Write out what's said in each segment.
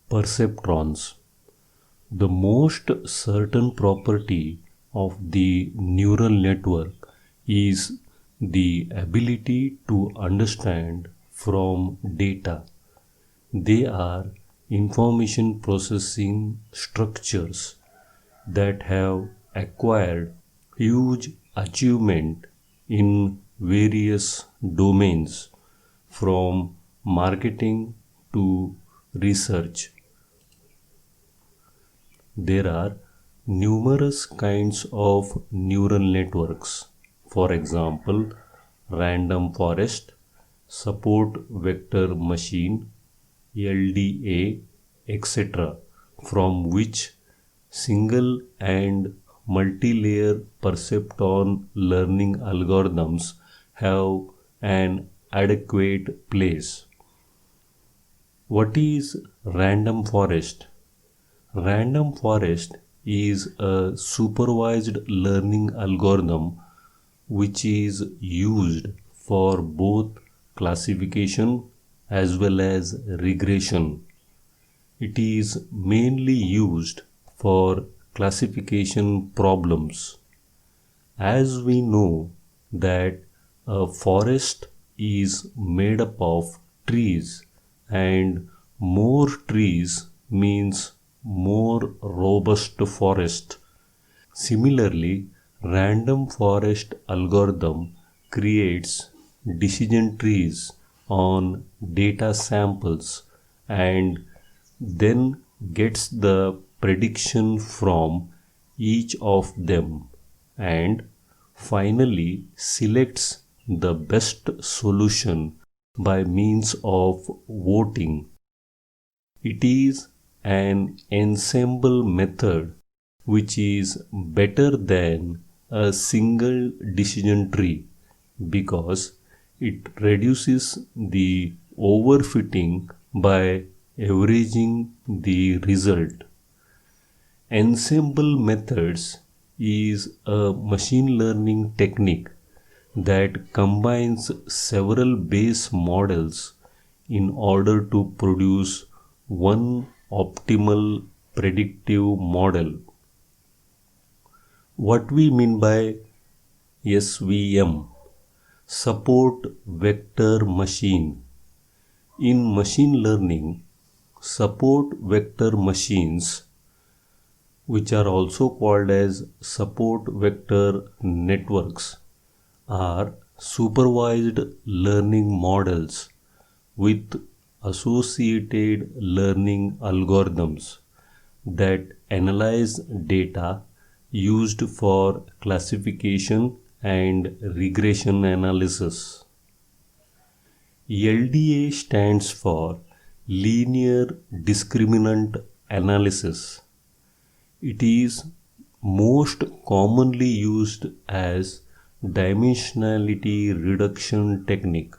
Perceptrons. The most certain property of the neural network is the ability to understand from data. They are information processing structures that have acquired huge achievement in various domains, from marketing to research. There are numerous kinds of neural networks. For example, random forest, support vector machine, LDA, etc., from which single and multi-layer perceptron learning algorithms have an adequate place. What is random forest? Random forest is a supervised learning algorithm which is used for both classification as well as regression. It is mainly used for classification problems. As we know that a forest is made up of trees, and more trees means more robust forest. Similarly, random forest algorithm creates decision trees on data samples and then gets the prediction from each of them and finally selects the best solution by means of voting. It is an ensemble method which is better than a single decision tree because it reduces the overfitting by averaging the result. Ensemble methods is a machine learning technique that combines several base models in order to produce one optimal predictive model. What we mean by SVM, support vector machine. In machine learning, support vector machines, which are also called as support vector networks, are supervised learning models with associated learning algorithms that analyze data used for classification and regression analysis. LDA stands for linear discriminant analysis. It is most commonly used as dimensionality reduction technique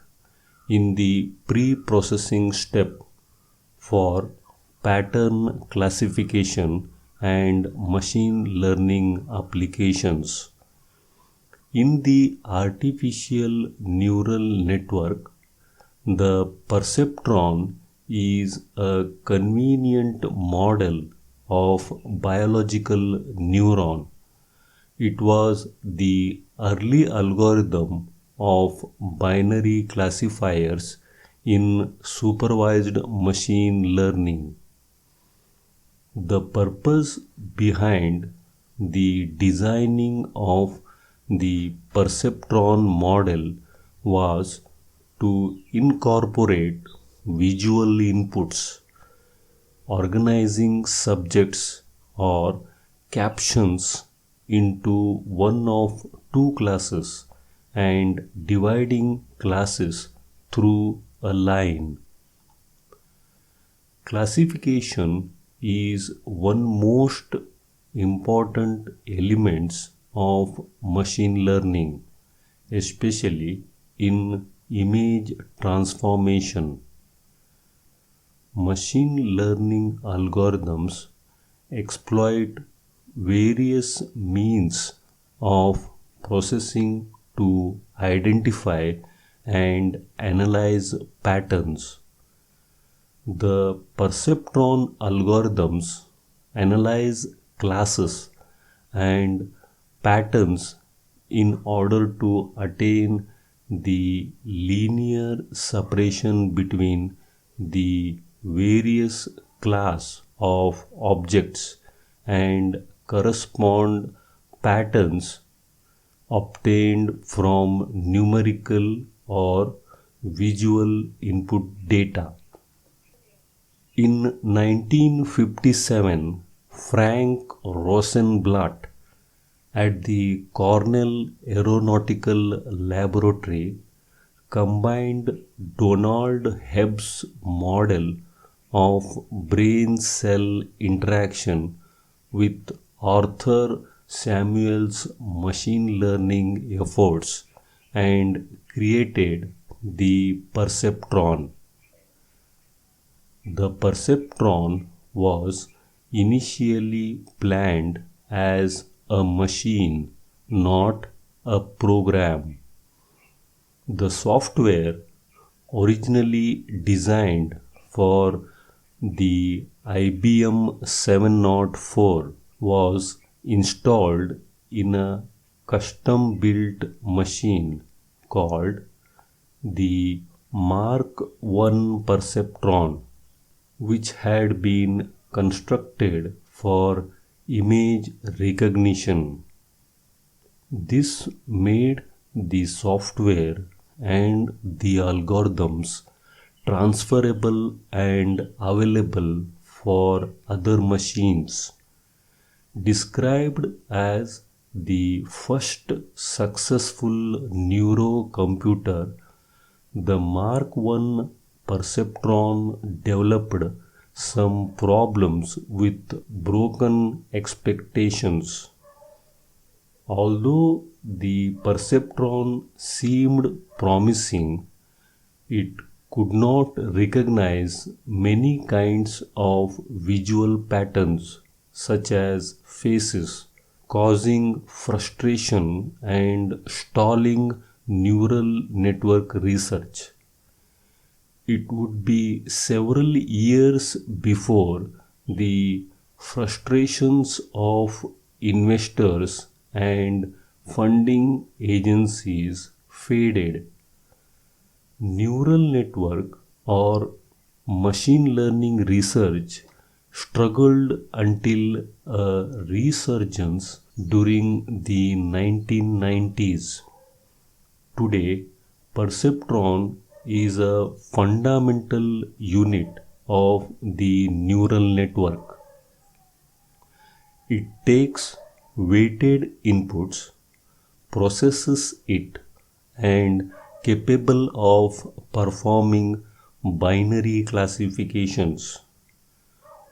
in the pre-processing step for pattern classification and machine learning applications. In the artificial neural network, the perceptron is a convenient model of biological neuron. It was the early algorithm of binary classifiers in supervised machine learning. The purpose behind the designing of the perceptron model was to incorporate visual inputs, organizing subjects or captions into one of two classes and dividing classes through a line. Classification is one most important elements of machine learning, especially in image transformation. Machine learning algorithms exploit various means of processing to identify and analyze patterns. The perceptron algorithms analyze classes and patterns in order to attain the linear separation between the various class of objects and correspond patterns obtained from numerical or visual input data. In 1957, Frank Rosenblatt at the Cornell Aeronautical Laboratory combined Donald Hebb's model of brain-cell interaction with Arthur Samuel's machine learning efforts and created the perceptron. The perceptron was initially planned as a machine, not a program. The software, originally designed for the IBM 704, was installed in a custom-built machine called the Mark I perceptron, which had been constructed for image recognition. This made the software and the algorithms transferable and available for other machines. Described as the first successful neurocomputer, the Mark I perceptron developed some problems with broken expectations. Although the perceptron seemed promising, it could not recognize many kinds of visual patterns, such as faces, causing frustration and stalling neural network research. It would be several years before the frustrations of investors and funding agencies faded. Neural network or machine learning research struggled until a resurgence during the 1990s. Today, perceptron is a fundamental unit of the neural network. It takes weighted inputs, processes it, and capable of performing binary classifications.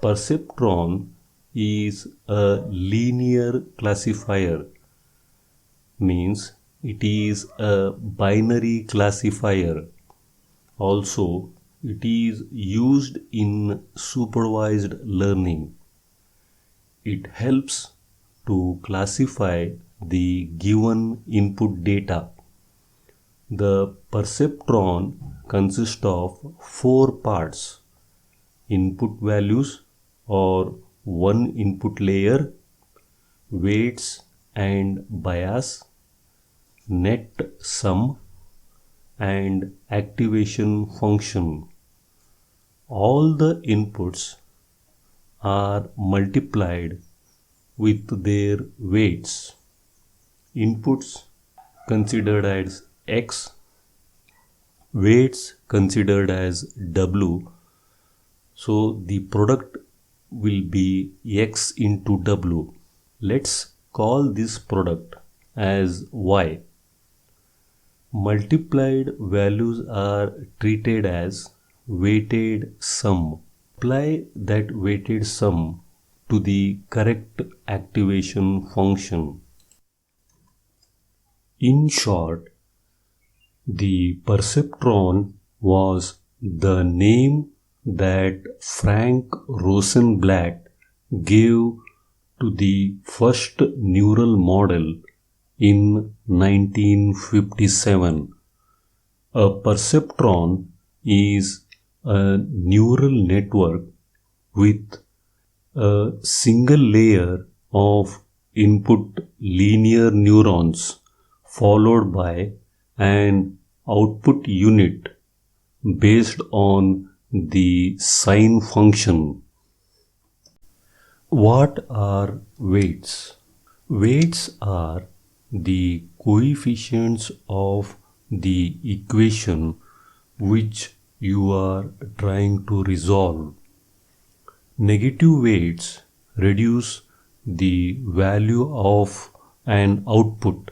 Perceptron is a linear classifier, means it is a binary classifier. Also, it is used in supervised learning. It helps to classify the given input data. The perceptron consists of 4 parts: input values or one input layer, weights and bias, net sum, and activation function. All the inputs are multiplied with their weights. Inputs considered as X, weights considered as W. So the product will be X into W. Let's call this product as Y. Multiplied values are treated as weighted sum. Apply that weighted sum to the correct activation function. In short, the perceptron was the name that Frank Rosenblatt gave to the first neural model in 1957. A perceptron is a neural network with a single layer of input linear neurons followed by an output unit based on the sine function. What are weights? Weights are the coefficients of the equation which you are trying to resolve. Negative weights reduce the value of an output.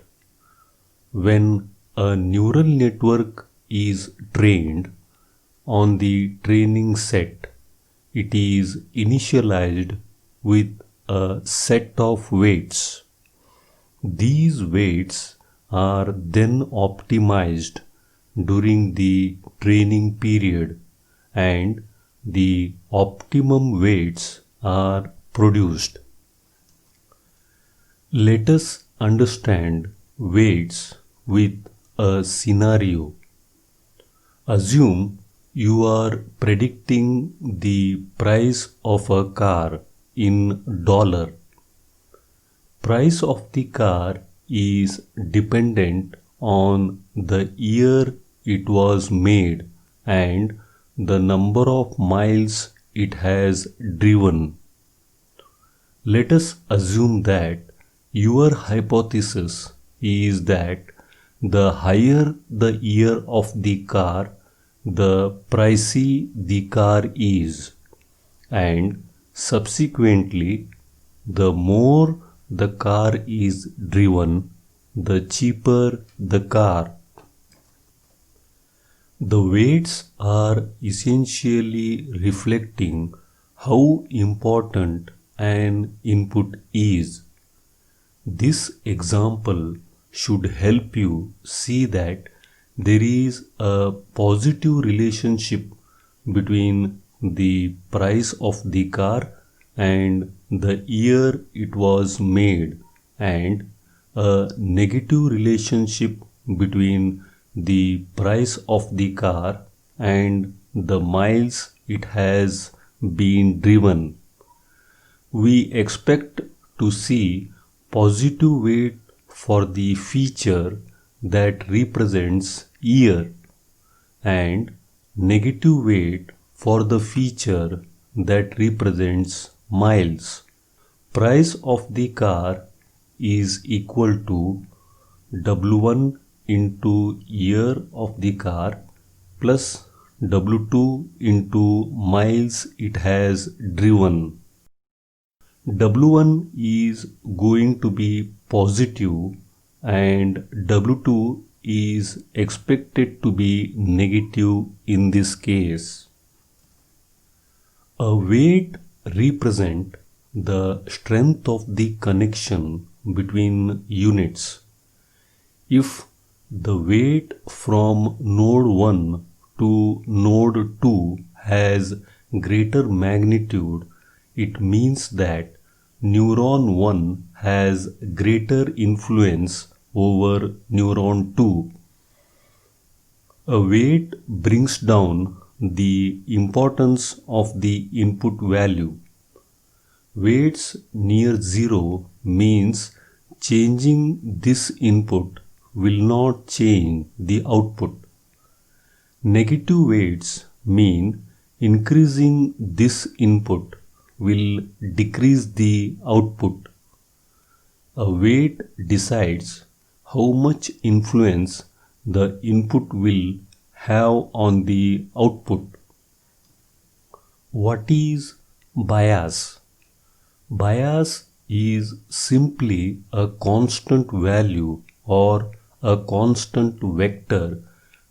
When a neural network is trained on the training set, it is initialized with a set of weights. These weights are then optimized during the training period and the optimum weights are produced. Let us understand weights with a scenario. Assume you are predicting the price of a car in dollar. Price of the car is dependent on the year it was made and the number of miles it has driven. Let us assume that your hypothesis is that the higher the year of the car, the pricey the car is, and subsequently, the more the car is driven, the cheaper the car. The weights are essentially reflecting how important an input is. This example should help you see that there is a positive relationship between the price of the car and the year it was made, and a negative relationship between the price of the car and the miles it has been driven. We expect to see positive weight for the feature that represents year and negative weight for the feature that represents miles. Price of the car is equal to W1 into year of the car plus W2 into miles it has driven. W1 is going to be positive and W2 is expected to be negative in this case. A weight represents the strength of the connection between units. If the weight from node 1 to node 2 has greater magnitude, it means that neuron 1 has greater influence over neuron 2. A weight brings down the importance of the input value. Weights near zero means changing this input will not change the output. Negative weights mean increasing this input will decrease the output. A weight decides how much influence the input will have on the output. What is bias? Bias is simply a constant value or a constant vector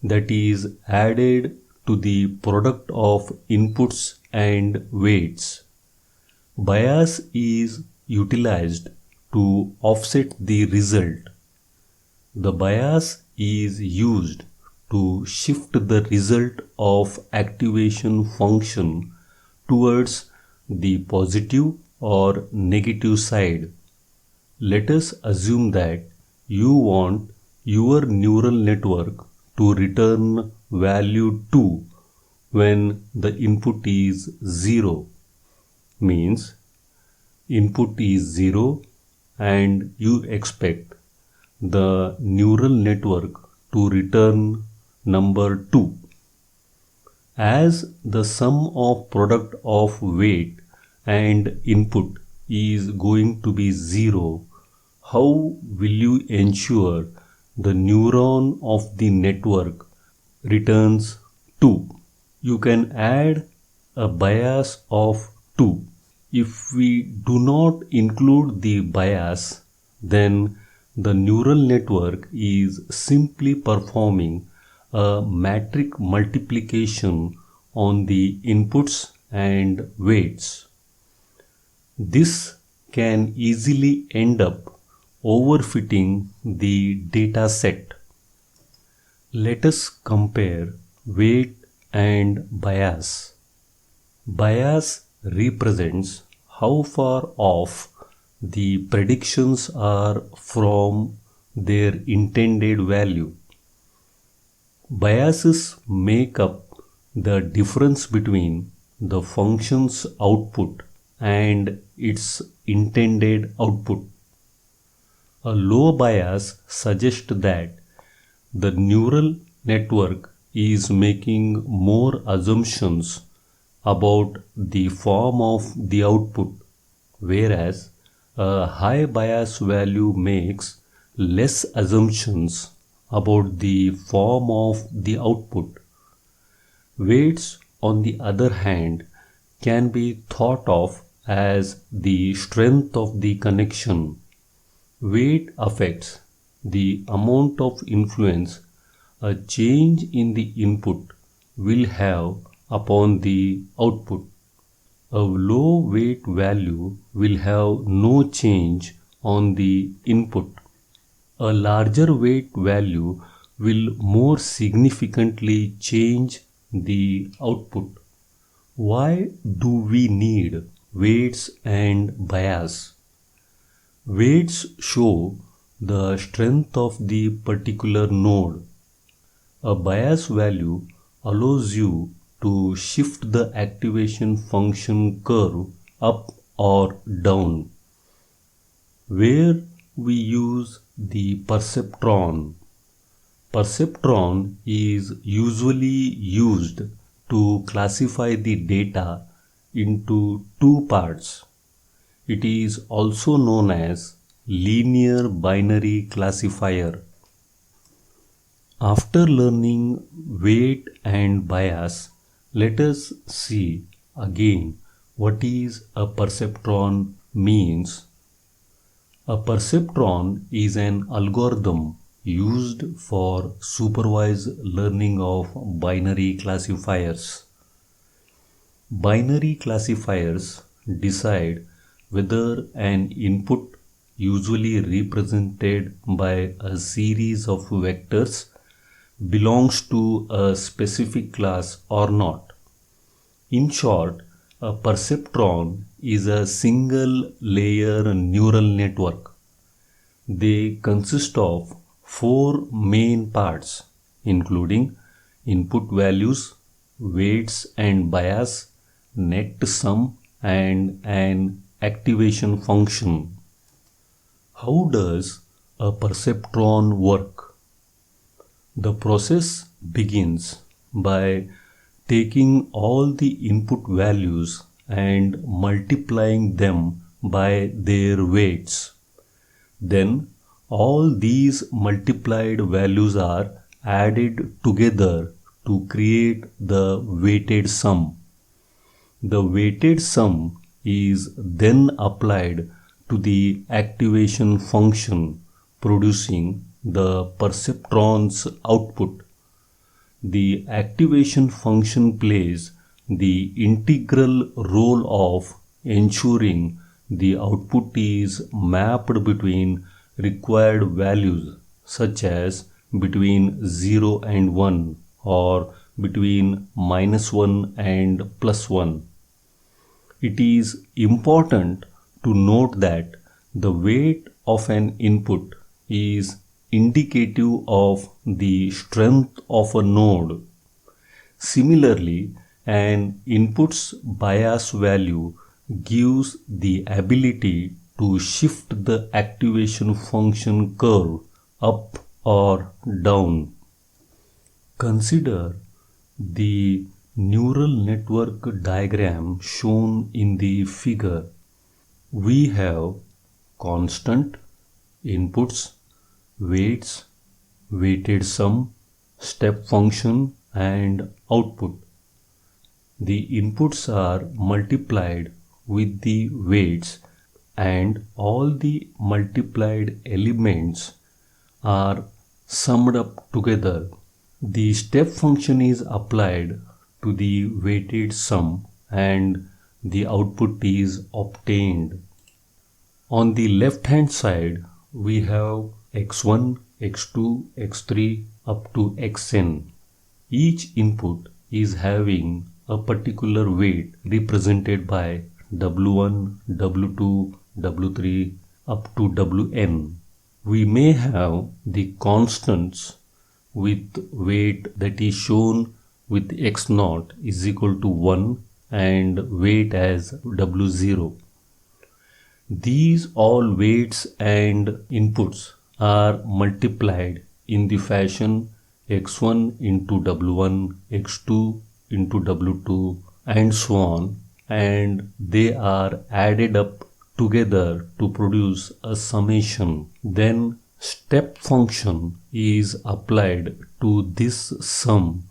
that is added to the product of inputs and weights. Bias is utilized to offset the result. The bias is used to shift the result of activation function towards the positive or negative side. Let us assume that you want your neural network to return value 2 when the input is 0. Means input is 0 and you expect the neural network to return number 2. As the sum of product of weight and input is going to be 0, how will you ensure the neuron of the network returns 2? You can add a bias of 2. If we do not include the bias, then the neural network is simply performing a matrix multiplication on the inputs and weights. This can easily end up overfitting the data set. Let us compare weight and bias. Bias represents how far off the predictions are from their intended value. Biases make up the difference between the function's output and its intended output. A low bias suggests that the neural network is making more assumptions about the form of the output, whereas a high bias value makes less assumptions about the form of the output. Weights, on the other hand, can be thought of as the strength of the connection. Weight affects the amount of influence a change in the input will have upon the output. A low weight value will have no change on the input. A larger weight value will more significantly change the output. Why do we need weights and bias? Weights show the strength of the particular node. A bias value allows you to shift the activation function curve up or down. Where we use the perceptron. Perceptron is usually used to classify the data into two parts. It is also known as linear binary classifier. After learning weight and bias, let us see again what is a perceptron means. A perceptron is an algorithm used for supervised learning of binary classifiers. Binary classifiers decide whether an input, usually represented by a series of vectors, belongs to a specific class or not. In short, a perceptron is a single layer neural network. They consist of 4 main parts, including input values, weights and bias, net sum, and an activation function. How does a perceptron work? The process begins by taking all the input values and multiplying them by their weights. Then all these multiplied values are added together to create the weighted sum. The weighted sum is then applied to the activation function, producing the perceptron's output. The activation function plays the integral role of ensuring the output is mapped between required values such as between 0 and 1 or between -1 and +1. It is important to note that the weight of an input is indicative of the strength of a node. Similarly, an input's bias value gives the ability to shift the activation function curve up or down. Consider the neural network diagram shown in the figure. We have constant, inputs, weights, weighted sum, step function, and output. The inputs are multiplied with the weights and all the multiplied elements are summed up together. The step function is applied to the weighted sum and the output is obtained. On the left hand side, we have x1, x2, x3 up to xn. Each input is having a particular weight represented by W1, W2, W3 up to Wn. We may have the constants with weight that is shown with x0 is equal to 1 and weight as W0. These all weights and inputs are multiplied in the fashion x1 into W1, x2 into W2 and so on, and they are added up together to produce a summation. Then step function is applied to this sum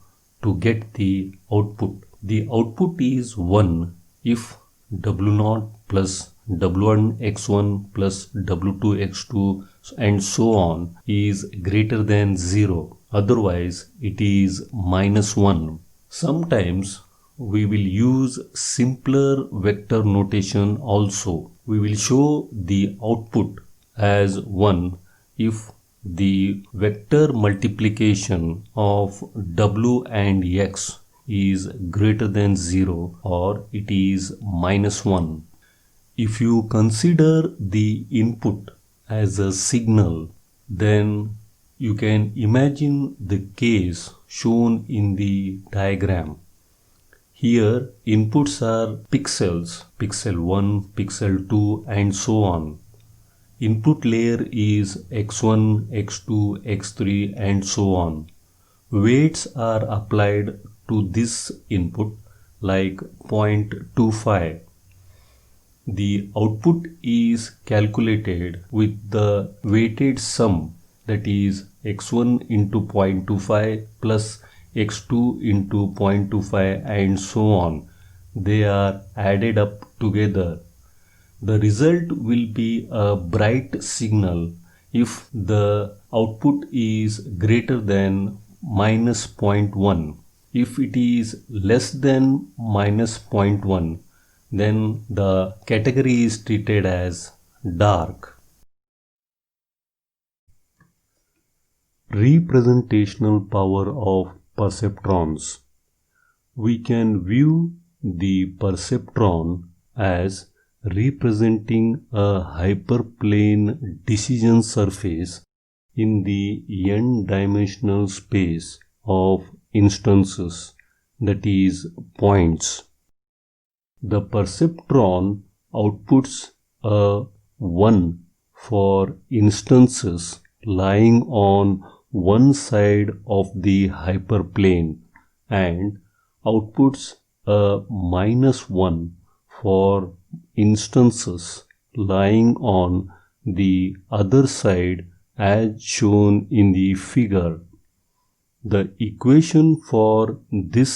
to get the output. The output is 1 if W0 plus W1 x1 plus W2 x2 and so on is greater than 0. Otherwise, it is -1. Sometimes we will use simpler vector notation also. We will show the output as 1 if the vector multiplication of W and x is greater than 0 or it is -1. If you consider the input as a signal, then you can imagine the case shown in the diagram. Here inputs are pixels, pixel 1, pixel 2 and so on. Input layer is x1, x2, x3 and so on. Weights are applied to this input like 0.25. The output is calculated with the weighted sum, that is x1 into 0.25 plus x2 into 0.25 and so on. They are added up together. The result will be a bright signal if the output is greater than -0.1. If it is less than -0.1, then the category is treated as dark. Representational power of perceptrons. We can view the perceptron as representing a hyperplane decision surface in the n-dimensional space of instances, that is, points. The perceptron outputs a 1 for instances lying on one side of the hyperplane and outputs a -1 for instances lying on the other side as shown in the figure. The equation for this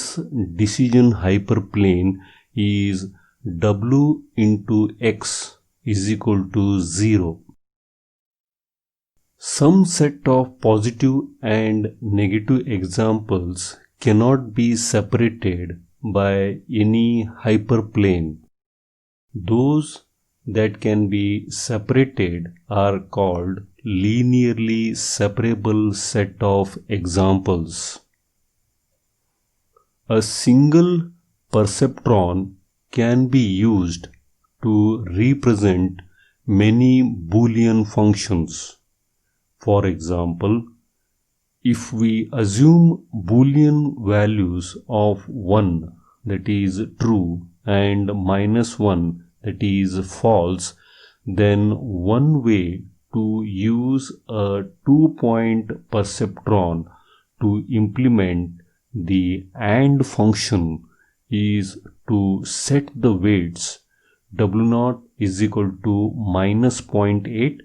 decision hyperplane is W into x is equal to 0. Some set of positive and negative examples cannot be separated by any hyperplane. Those that can be separated are called linearly separable set of examples. A single perceptron can be used to represent many Boolean functions. For example, if we assume Boolean values of 1, that is true, and -1, that is false, then one way to use a 2-point perceptron to implement the AND function is to set the weights W0 is equal to -0.8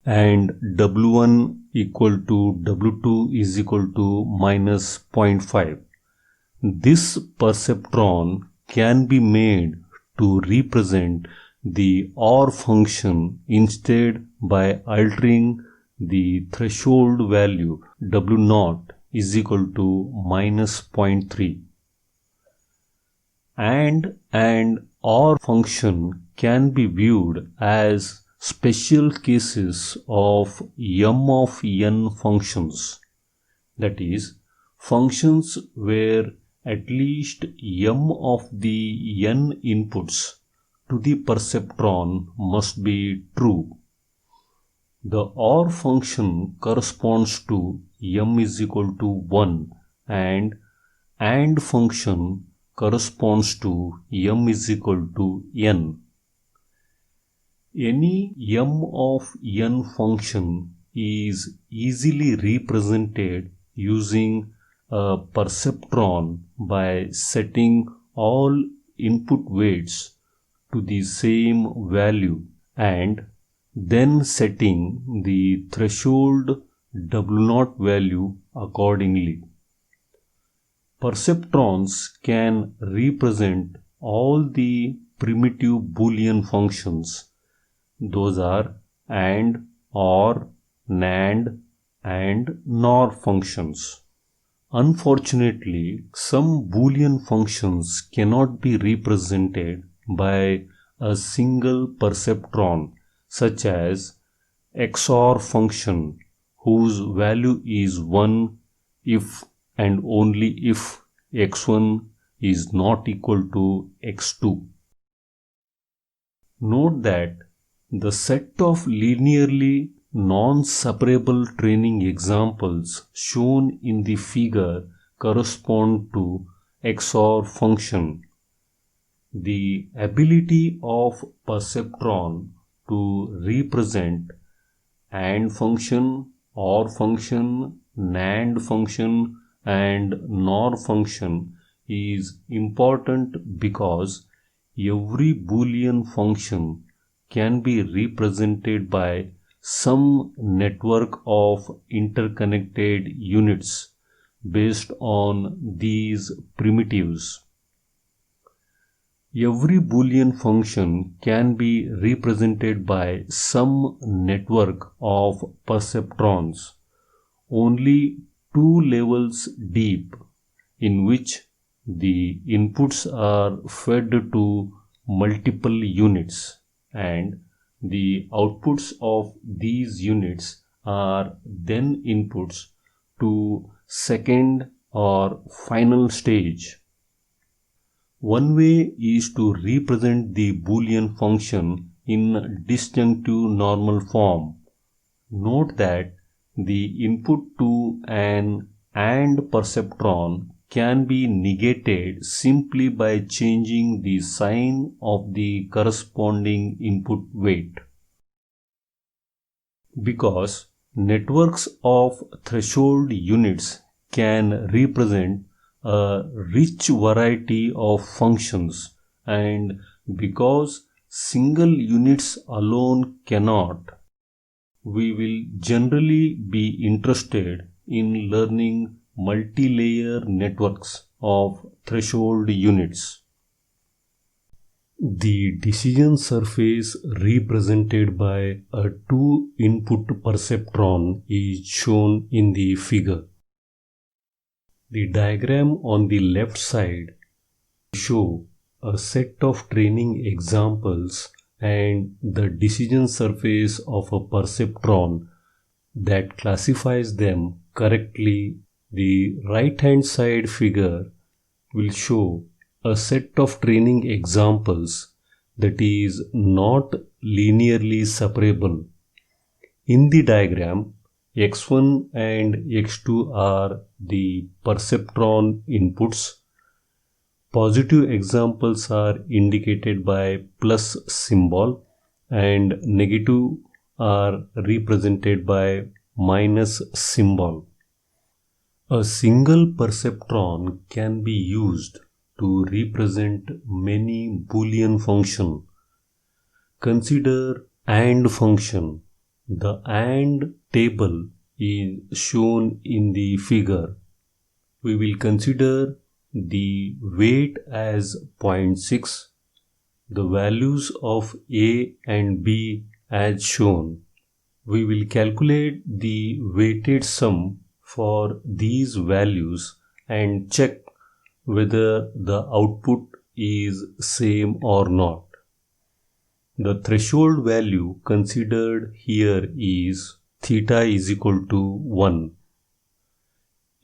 and W1 equal to W2 is equal to -0.5. This perceptron can be made to represent the OR function instead by altering the threshold value W0 is equal to -0.3. And OR function can be viewed as special cases of M of n functions, that is, functions where at least m of the n inputs to the perceptron must be true. The OR function corresponds to m is equal to 1 and function corresponds to m is equal to n. Any m of n function is easily represented using a perceptron by setting all input weights to the same value and then setting the threshold W0 value accordingly. Perceptrons can represent all the primitive Boolean functions. Those are AND, OR, NAND, and NOR functions. Unfortunately, some Boolean functions cannot be represented by a single perceptron, such as XOR function, whose value is 1 if and only if x1 is not equal to x2. Note that the set of linearly non-separable training examples shown in the figure correspond to XOR function. The ability of perceptron to represent AND function, OR function, NAND function, and NOR function is important because every Boolean function can be represented by some network of interconnected units based on these primitives. Every Boolean function can be represented by some network of perceptrons, only 2 levels deep, in which the inputs are fed to multiple units and the outputs of these units are then inputs to second or final stage. One way is to represent the Boolean function in disjunctive normal form. Note that the input to an AND perceptron can be negated simply by changing the sign of the corresponding input weight. Because networks of threshold units can represent a rich variety of functions, and because single units alone cannot, we will generally be interested in learning multi-layer networks of threshold units. The decision surface represented by a 2-input perceptron is shown in the figure. The diagram on the left side shows a set of training examples and the decision surface of a perceptron that classifies them correctly. The right-hand side figure will show a set of training examples that is not linearly separable. In the diagram, X1 and X2 are the perceptron inputs. Positive examples are indicated by plus symbol and negative are represented by minus symbol. A single perceptron can be used to represent many Boolean functions. Consider AND function. The AND table is shown in the figure. We will consider the weight as 0.6, the values of A and B as shown. We will calculate the weighted sum for these values and check whether the output is same or not. The threshold value considered here is theta is equal to 1.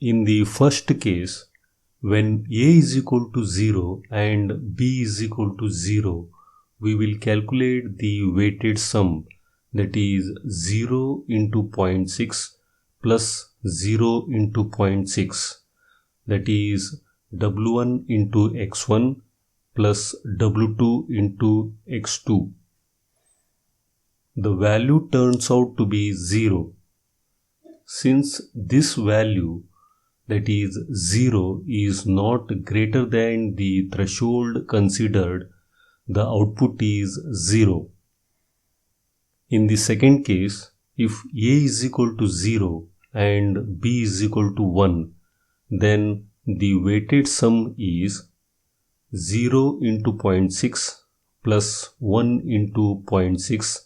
In the first case, when A is equal to 0 and B is equal to 0, we will calculate the weighted sum, that is 0 into 0.6 plus 0 into 0.6, that is W1 into X1 plus W2 into X2. The value turns out to be 0. Since this value, that is 0, is not greater than the threshold considered, the output is 0. In the second case, if A is equal to 0 and B is equal to 1, then the weighted sum is 0 into 0.6 plus 1 into 0.6,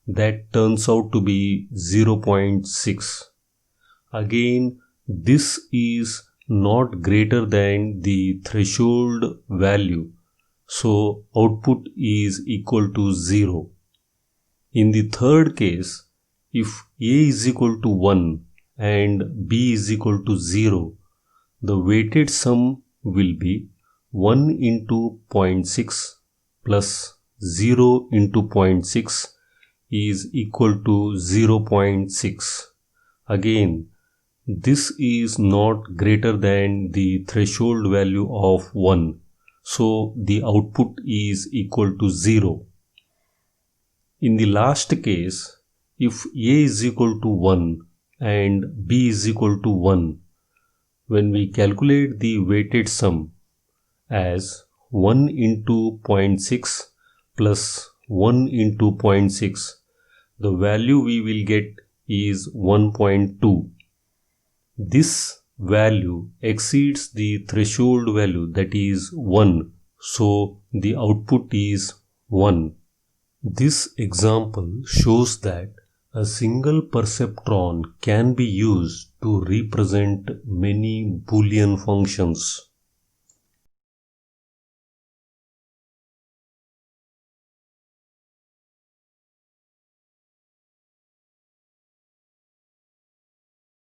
that turns out to be 0.6. Again, this is not greater than the threshold value, so output is equal to 0. In the third case, if A is equal to 1 and B is equal to 0, the weighted sum will be 1 into 0.6 plus 0 into 0.6 is equal to 0.6. Again, this is not greater than the threshold value of 1, so the output is equal to 0. In the last case, if A is equal to 1 and B is equal to 1, when we calculate the weighted sum as 1 into 0.6 plus 1 into 0.6, the value we will get is 1.2. This value exceeds the threshold value, that is 1, so the output is 1. This example shows that a single perceptron can be used to represent many Boolean functions.